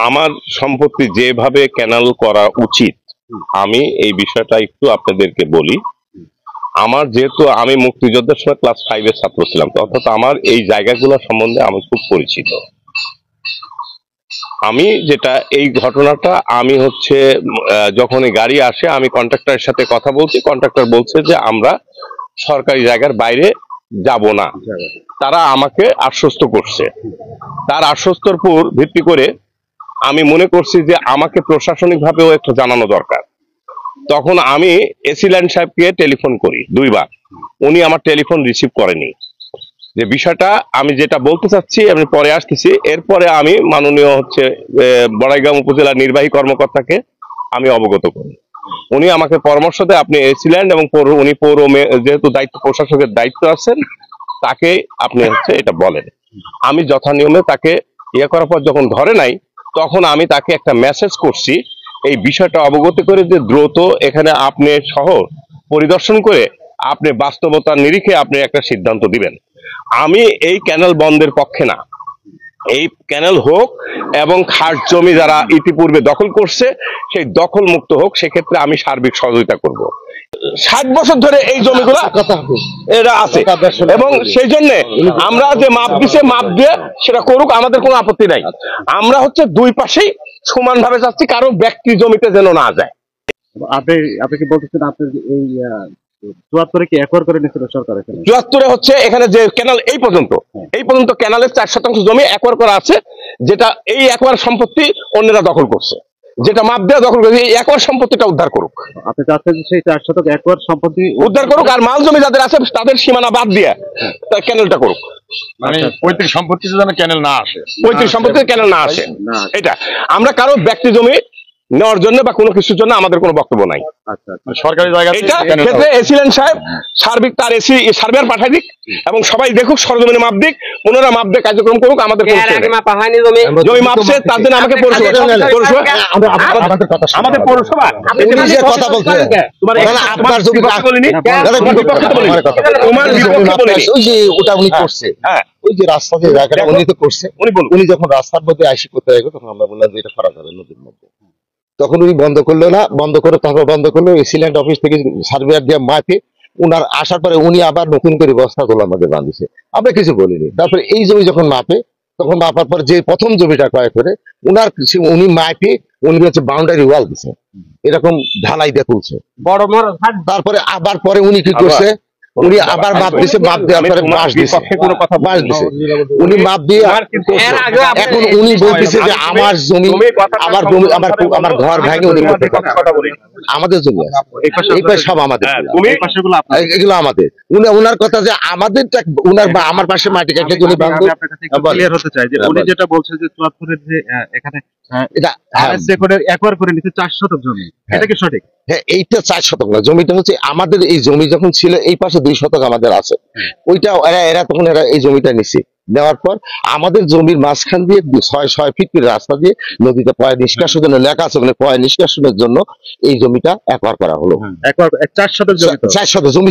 আমার সম্পত্তি যেভাবে ক্যানাল করা উচিত, আমি এই বিষয়টা একটু আপনাদেরকে বলি। আমার যেহেতু আমি মুক্তিযোদ্ধার সময় ক্লাস 5 এর ছাত্র ছিলাম, অর্থাৎ আমার এই জায়গাগুলো সম্বন্ধে আমি খুব পরিচিত। আমি যেটা এই ঘটনাটা আমি হচ্ছে যখন এই গাড়ি আসে আমি কন্ট্রাক্টরের সাথে কথা বলছি, কন্ট্রাক্টর বলছে যে আমরা সরকারি জায়গার বাইরে যাব না। তারা আমাকে আশ্বস্ত করছে। তার আশ্বস্তর উপর ভিত্তি করে আমি মনে করছি যে আমাকে প্রশাসনিকভাবেও একটু জানানো দরকার। তখন আমি এসিল্যান্ড সাহেবকে টেলিফোন করি 2 বার। উনি আমার টেলিফোন রিসিভ করেনি। যে বিষয়টা আমি যেটা বলতে চাচ্ছি আমি পরে আসতেছি। এরপরে আমি মাননীয় হচ্ছে বড়াইগ্রাম উপজেলার নির্বাহী কর্মকর্তাকে আমি অবগত করি। উনি আমাকে পরামর্শ দেয় আপনি এসিল্যান্ড এবং উনি পৌর যেহেতু দায়িত্ব প্রশাসকের দায়িত্ব আছেন, তাকে আপনি হচ্ছে এটা বলেন। আমি যথানিয়মে তাকে করার পর যখন ধরে নাই, তখন আমি তাকে একটা মেসেজ করছি এই বিষয়টা অবগত করে যে দ্রুত এখানে আপনি শহর পরিদর্শন করে আপনি বাস্তবতার নিরিখে আপনি একটা সিদ্ধান্ত দিবেন। আমি এই ক্যানেল বন্ধের পক্ষে না। এই ক্যানেল হোক এবং খাস জমি যারা ইতিপূর্বে দখল করছে সেই দখল মুক্ত হোক, সেক্ষেত্রে আমি সার্বিক সহযোগিতা করব। 60 বছর ধরে এই জমিগুলো এরা আছে এবং সেই জন্য আমরা যে মাপ দিছে মাপ দিয়ে সেটা করুক, আমাদের কোনো আপত্তি নাই। আমরা হচ্ছে দুই পাশেই সমানভাবে যাচ্ছি, কারো ব্যক্তি জমিতে যেন না যায়। আপনি কি বলতেছেন আপনি এই 74 কি একর করে নিয়েছিল সরকার? 74 হচ্ছে এখানে যে ক্যানাল এই পর্যন্ত ক্যানালের 4% জমি একর করা আছে, যেটা এই একর সম্পত্তি অন্যরা দখল করছে, যেটা মাপ দেওয়া দখল করছে। এই একর সম্পত্তিটা উদ্ধার করুক। আপনি চাচ্ছেন সেই 4% একর সম্পত্তি উদ্ধার করুক, আর মাল জমি যাদের আছে তাদের সীমানা বাদ দিয়ে ক্যানেলটা করুক। মানে পৈতৃক সম্পত্তিতে যেন ক্যানেল না আসে, পৈতৃক সম্পত্তিতে ক্যানেল না আসে। এটা আমরা কারো ব্যক্তি জমি নেওয়ার জন্য বা কোনো কিছুর জন্য আমাদের কোনো বক্তব্য নাই। সরকারি জায়গা এটা ক্ষেত্রে এসিল্যান্ড সাহেব সার্বিক তার এসি সার্ভেয়ার পাঠাই দিক এবং সবাই দেখুক, সরজমিনে মাপ দিক, পুনরায় মাপ দিয়ে কার্যক্রম করুক। আমাদের জমি মাপছে তার জন্য আমাকে আমাদের পৌরসভা কথা বলতে আপনার জমি ওই যে ওটা উনি করছে, ওই যে রাস্তা দিয়ে জায়গাটা উনি তো করছে। উনি যখন রাস্তার মধ্যে আইসি করতে গেল তখন আমরা বললাম যে এটা করা যাবে নদীর মধ্যে। তখন উনি বন্ধ করলো না, বন্ধ করে তারপর বন্ধ করলো এসিল্যান্ড অফিস থেকে সার্ভেয়ার দিয়ে মাপে উনার আসার পরে উনি আবার নতুন করে বস্তা তোলা আমাদের বাঁধিয়েছে, আমরা কিছু বলিনি। তারপরে এই জমি যখন মাপে তখন মাপার পর যে প্রথম জমিটা ক্রয় করে উনি মাপে উনি হচ্ছে বাউন্ডারি ওয়াল দিচ্ছে, এরকম ঢালাই দিয়ে তুলছে। তারপরে আবার পরে উনি কি করছে, উনি আবার মাপ দিছে, মাপ দেওয়ার পরে বাঁশ দিছে, উনি মাপ দিয়ে এখন উনি বলতেছে যে আমার জমি আমার ঘর ভাঙে উনি আমাদের জমি এই পাশে সব আমাদের, এগুলো আমাদের। উনার কথা যে আমাদের আমার পাশে মাটি কাটলে জমি ভাঙবে। ক্লিয়ার হতে চাই যে উনি যেটা বলছে যে 74 যে এখানে এটা একবার করে নিতে 4 শতক জমি, এটা কি সঠিক? হ্যাঁ, এইটা 4 শতক না, জমিটা হচ্ছে আমাদের। এই জমি যখন ছিল এই পাশে 2 শতক আমাদের আছে, ওইটা এরা তখন এই জমিটা নিচ্ছে। নেওয়ার পর আমাদের জমির মাঝখান দিয়ে 6 ফিট করে রাস্তা দিয়ে নদীতে পয় নিষ্কাশনের লেখা আছে, মানে পয় নিষ্কাশনের জন্য এই জমিটা একবার করা হলো। 4 শতক জমি, 4 শতক জমি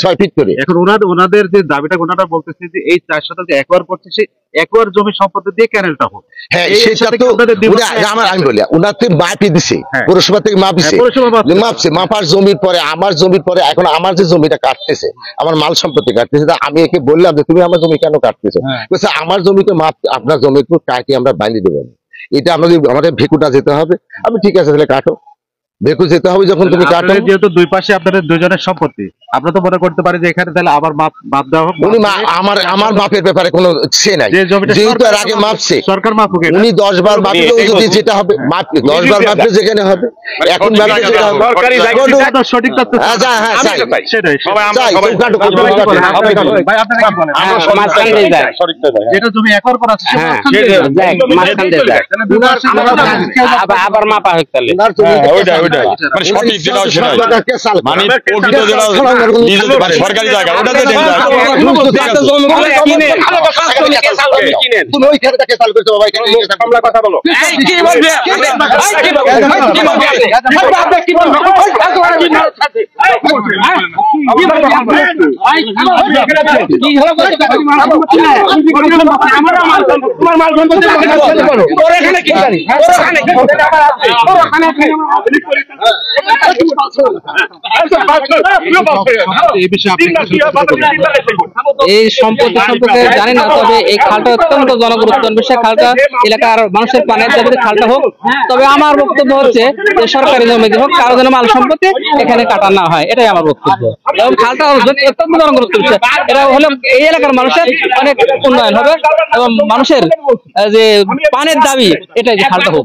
6 ফিট করে। এখন ওনাদের যে দাবিটা ওনারা বলতেছে যে এই 4 শতক একবার করছে, সেই একবার জমি সম্পত্তি দিয়ে ক্যানেলটা হোক। হ্যাঁ, সেটা তো আমি বলি উনাতে মাপি দিছে, পৌরসভা থেকে মাপিছে, মাপছে। মাপার জমির পরে আমার জমির পরে এখন আমার যে জমিটা কাটতেছে, আমার মাল সম্পত্তি কাটতেছে, আমি একে বললাম যে তুমি আমার জমি কেন কাটতেছো? আমার জমিতে মাপ আপনার জমির উপর কাটি আমরা বাঁধিয়ে দেবো, এটা আমাদের ভেকুটা যেতে হবে। আমি ঠিক আছে তাহলে কাটো, ভেকু যেতে হবে যখন তুমি কাটো। যেহেতু দুই পাশে আপনাদের দুজনের সম্পত্তি, আপনারা তো মনে করতে পারে যে এখানে তাহলে আবার মাপ দেওয়া হবে। উনি আমার মাপের ব্যাপারে কোনো সে নাই, যেহেতু এর আগে মাপছে সরকার মাপুক, উনি 10 বার মাপলে যদি যেটা হবে মাপলে 10 বার মাপলে যেখানে হবে, এখন মাপলে যেটা হবে সরকারি জায়গা সঠিক তথ্য। হ্যাঁ, সেটাই ভাই আপনারা কি বলেন? আমরা সমাজখানে যাই, যেটা জমি একর করা আছে মাঝখানে যায়, আবার মাপা হয় তাহলে ওইটা মানে সঠিক যেটা হয় সেটাই মানে প্রকৃত যেটা নিজেদের মানে সরকারি জায়গা ওটাতে ডেঞ্জার তুমি ওই খেতে কেসাল করছো বাবা এখানে কথা বলো কি বলবে এই সম্পত্তি সম্পর্কে জানি না, তবে এই খালটা অত্যন্ত জনগুরুত্বপূর্ণ বিষয়। খালটা এলাকার মানুষের পানের দাবিতে খালটা হোক। তবে আমার বক্তব্য হচ্ছে যে সরকারি জমিতে হোক, কারো যেন মাল সম্পত্তি এখানে কাটা না হয়, এটাই আমার বক্তব্য। এবং খালটা অত্যন্ত জনগুরুত্বপূর্ণ বিষয়। এটা হলে এই এলাকার মানুষের অনেক উন্নয়ন হবে এবং মানুষের যে পানের দাবি এটাই যে খালটা হোক।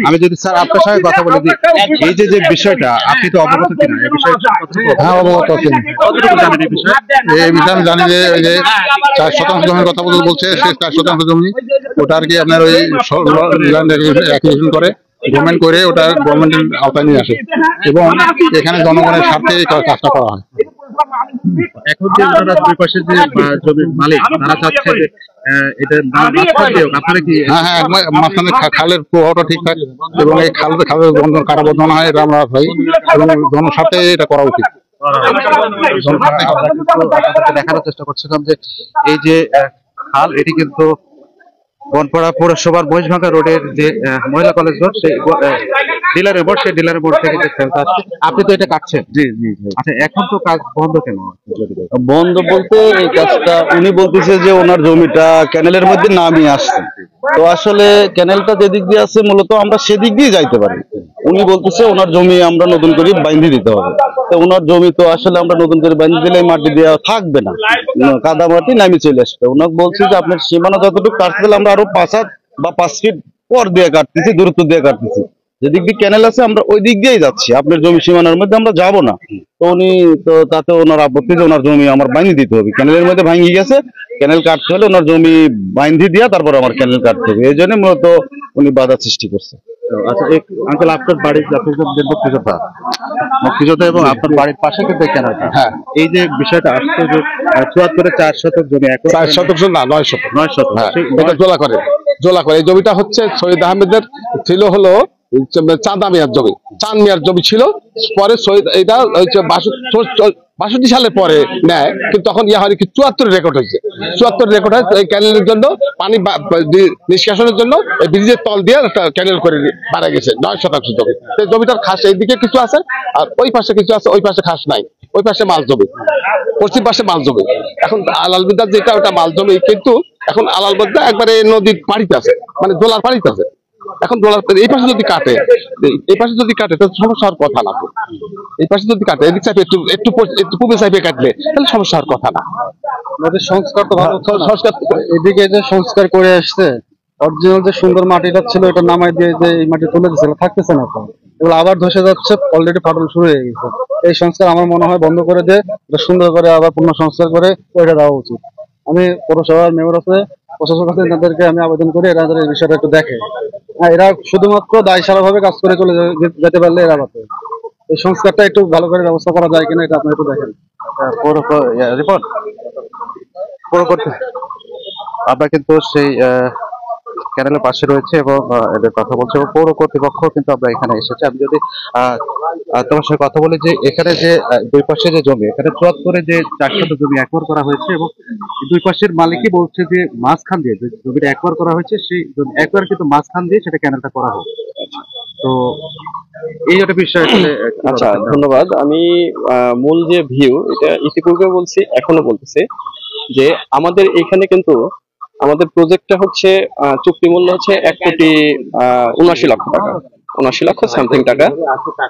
আমি যদি স্যার আপনার সঙ্গে কথা বলে দিই, এই যে বিষয়টা আপনি তো অবগত কিনা এই বিষয়ে? হ্যাঁ, অবগত আছেন। কতটুকু জানেন এই বিষয়ে? এই বিষয়ে আমি জানি যে ওই যে 4% জমির কথা বলছে, সেই 4% জমি ওটা আর কি আপনার ওই ল্যান্ড অ্যাকুইজিশন করে গভর্নমেন্ট করে ওটা গভর্নমেন্টের আওতায় নিয়ে আসে এবং এখানে জনগণের স্বার্থে এই কাজটা করা হয়। এখন যে ওনারা দুই পাশে যে জমির মালিক তারা চাচ্ছে যে এটা মাঝখান দিয়ে হোক, আপনারা কি? হ্যাঁ হ্যাঁ, মাঝখানে খালের প্রবাহটা ঠিকঠাক এবং এই খালের বন্ধন কাটা বন্ধন হয়, এটা আমরা চাই এবং জনস্বার্থে এটা করা উচিত। দেখানোর চেষ্টা করছিলাম যে এই যে খাল, এটি কিন্তু বনপাড়া পৌরসভার মহিষভাঙ্গা রোডের যে মহিলা কলেজ রোড, সেই ডিলারের বোর্ড, সেই ডিলারের বোর্ড থেকে যে ফেলতে আসছে। আপনি তো এটা কাটছেন? জি জি। আচ্ছা, এখন তো কাজ বন্ধ কেন? বন্ধ বলতে এই কাজটা উনি বলতেছে যে ওনার জমিটা ক্যানেলের মধ্যে নামিয়ে আসছে, তো আসলে ক্যানেলটা যেদিক দিয়ে আছে মূলত আমরা সেদিক দিয়ে যাইতে পারি। উনি বলতেছে ওনার জমি আমরা নতুন করে বাইন্ধে দিতে হবে, তো ওনার জমি তো আসলে আমরা নতুন করে বাইন্ধে দিলে মাটি দেওয়া থাকবে না, কাদা মাটি নামে চলে আসবে। ওনাকে বলছি যে আপনার সীমানা যতটুকু কাটতে দিলে আমরা আরো 5 হাত বা 5 ফিট পর দিয়ে কাটতেছি, দূরত্ব দিয়ে কাটতেছি। যেদিক দিয়ে ক্যানেল আছে আমরা ওই দিক দিয়েই যাচ্ছি, আপনার জমি সীমানার মধ্যে আমরা যাব না। তো উনি তো তাতে ওনার আপত্তি যে ওনার জমি আমার বাইন্ধে দিতে হবে, ক্যানেলের মধ্যে ভাঙিয়ে গেছে, ক্যানেল কাটতে হলে ওনার জমি বাইন্ধে দিয়া তারপর আমার ক্যানেল কাটতে হবে, এই জন্য মূলত উনি বাধা সৃষ্টি করছে। আচ্ছা, আঙ্কেল আপনার বাড়ির মুক্তিযোদ্ধা এবং আপনার বাড়ির পাশে কিন্তু ক্যানেলটা, হ্যাঁ, এই যে বিষয়টা আসছে যে 74-এ 4 শতক জমি, 4 শতক না 9 শতক, 9 শতক, হ্যাঁ, এটা জোলা করে এই জমিটা হচ্ছে শহীদ আহমেদের ছিল হলো চাঁদা মিয়ার জমি, চাঁদ মিয়ার জমি ছিল। পরে শহীদ এটা হচ্ছে 62 সালের পরে নেয়, কিন্তু তখন ইয়া হয় কি 74 রেকর্ড হয়েছে। 74 রেকর্ড হয় এই ক্যানেলের জন্য, পানি নিষ্কাশনের জন্য এই ব্রিজের তল দিয়ে একটা ক্যানেল করে বাড়া গেছে 9 শতাংশ জমি। সেই জমিটার খাস এইদিকে কিছু আছে আর ওই পাশে কিছু আছে, ওই পাশে খাস নাই, ওই পাশে মাল জমি, পশ্চিম পাশে মাল জমি। এখন আলালবিদ্যার যেটা ওটা মাল জমি, কিন্তু এখন আলালবিদ্যা একবারে নদীর পাড়িতে আছে, মানে দোলার পাড়িতে আছে। এখন দোলার এই পাশে যদি কাটে, এই পাশে যদি কাটে তো সমস্যার কথা না। এই পাশে যদি কাটে, এদিক সাইডে একটু পূর্বে সাইডে কাটলে তাহলে সমস্যার কথা না। নদীর সংস্কার তো ভালো, সংস্কার এদিকে যে সংস্কার করে আসছে, অরিজিনাল যে সুন্দর মাটিটা ছিল এটা নামাই দিয়ে যে এই মাটি তুলে দিচ্ছে, থাকতেছে না, এগুলো আবার ধসে যাচ্ছে, অলরেডি ফাটল শুরু হয়ে গেছে। এই সংস্কার আমার মনে হয় বন্ধ করে দিয়ে সুন্দর করে আবার পুনঃ সংস্কার করে ওইটা দেওয়া উচিত। আমি পৌরসভার মেয়র আছে, প্রশাসক আছে, তাদেরকে আমি আবেদন করি এরা এই বিষয়টা একটু দেখে। এরা শুধুমাত্র দায়সারা ভাবে কাজ করে চলে যেতে পারলে এরা বাঁচে। এই সংস্কারটা একটু ভালো করে ব্যবস্থা করা যায় কিনা এটা আপনি একটু দেখেন। রিপোর্ট আমরা কিন্তু সেই ক্যানেলের পাশে রয়েছে এবং এদের কথা বলছে, এবং পৌর কর্তৃপক্ষ কিন্তু আমরা এখানে এসেছি। আমি যদি তোমার সঙ্গে কথা বলি যে এখানে যে দুই পাশে যে জমি, এখানে 74-এ যে 4 শতক জমি একবার করা হয়েছে এবং দুই পাশের মালিকই বলছে যে মাঝখান দিয়ে যে জমিটা একবার করা হয়েছে, সেই জমি একবার কিন্তু মাঝখান দিয়ে সেটা ক্যানেলটা করা হোক। তো এই একটা বিষয়। আচ্ছা, ধন্যবাদ। আমি মূল যে ভিউ এটা ইতিপূর্বে বলছি, এখনো বলতেছি যে আমাদের এখানে কিন্তু আমাদের প্রজেক্টটা হচ্ছে চুক্তি মূল্য হচ্ছে 1,79,00,000 টাকা, 79 লক্ষ সামথিং টাকা।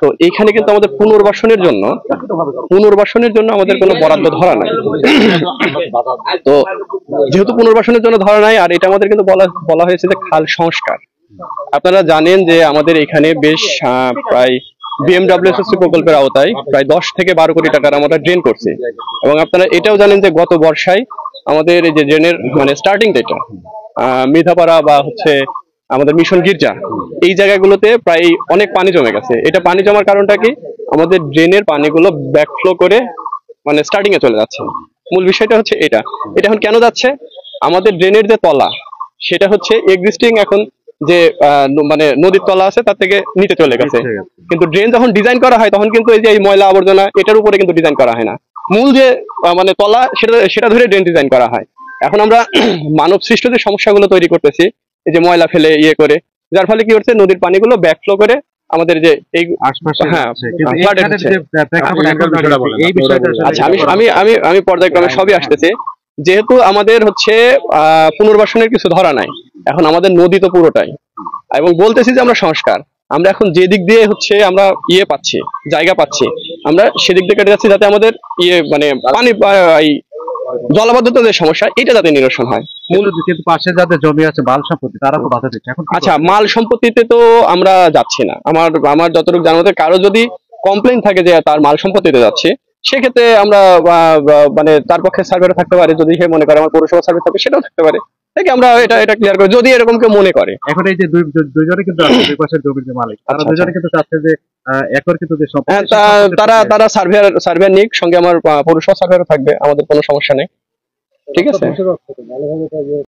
তো এইখানে কিন্তু আমাদের পুনর্বাসনের জন্য আমাদের কোনো বরাদ্দ ধরা নাই। তো যেহেতু পুনর্বাসনের জন্য ধরা নাই, আর এটা আমাদের কিন্তু বলা হয়েছে যে খাল সংস্কার। আপনারা জানেন যে আমাদের এখানে বেশ প্রায় বিএমডব্লিউএসএসসি প্রকল্পের আওতায় প্রায় 10 থেকে 12 কোটি টাকার আমরা ড্রেন করছি, এবং আপনারা এটাও জানেন যে গত বর্ষায় আমাদের এই যে ড্রেনের মানে স্টার্টিং যেটা মিধাপাড়া বা হচ্ছে আমাদের মিশন গির্জা, এই জায়গাগুলোতে প্রায় অনেক পানি জমে গেছে। এটা পানি জমার কারণটা কি, আমাদের ড্রেনের পানিগুলো ব্যাকফ্লো করে মানে স্টার্টিং এ চলে যাচ্ছে। মূল বিষয়টা হচ্ছে এটা এখন কেন যাচ্ছে, আমাদের ড্রেনের যে তলা সেটা হচ্ছে এক্সিস্টিং এখন যে মানে নদীর তলা আছে তার থেকে নিচে চলে গেছে। কিন্তু ড্রেন যখন ডিজাইন করা হয় তখন কিন্তু এই যে এই ময়লা আবর্জনা এটার উপরে কিন্তু ডিজাইন করা হয় না, মূল যে মানে তলা সেটা ধরে ড্রেন ডিজাইন করা হয়। এখন আমরা মানব সৃষ্ট যে সমস্যাগুলো তৈরি করতেছি, এই যে ময়লা ফেলে ইয়ে করে, যার ফলে কি হচ্ছে নদীর পানিগুলো ব্যাকফ্লো করে আমাদের যে এই আশপাশে আচ্ছা আমি পর্যায়ক্রমে সবই আসতেছে। যেহেতু আমাদের হচ্ছে পুনর্বাসনের কিছু ধরা নাই, এখন আমাদের নদী তো পুরোটাই, এবং বলতেছি যে আমরা সংস্কার, আমরা এখন যে দিক দিয়ে হচ্ছে আমরা ইয়ে পাচ্ছি, জায়গা পাচ্ছি, আমরা সেদিক দিয়ে কেটে যাচ্ছি যাতে আমাদের ইয়ে মানে পানি জলাবদ্ধতার যে সমস্যা এটা যাতে নিরসন হয়। কিন্তু পাশে যাদের জমি আছে মাল সম্পত্তি তারা তো বাধা দিচ্ছে। এখন আচ্ছা, মাল সম্পত্তিতে তো আমরা যাচ্ছি না। আমার যতটুকু জানা মতে কারো যদি কমপ্লেইন থাকে যে তার মাল সম্পত্তিতে যাচ্ছে, সেক্ষেত্রে আমরা মানে তার পক্ষে সার্ভে থাকতে পারে, যদি সে মনে করে আমার পৌরসভা সার্ভে থাকবে সেটাও থাকতে পারে, থেকে আমরা এটা ক্লিয়ার করি যদি এরকম কেউ মনে করে। এখন এই যে দুইজনে কিন্তু দুই পাশের জমির যে মালিক, তারা দুইজনে কিন্তু চাচ্ছে যে একর কিন্তু যে তারা সার্ভেয়ার নিক, সঙ্গে আমার পৌরসভা সার্ভেয়ার থাকবে, আমাদের কোনো সমস্যা নেই। ঠিক আছে।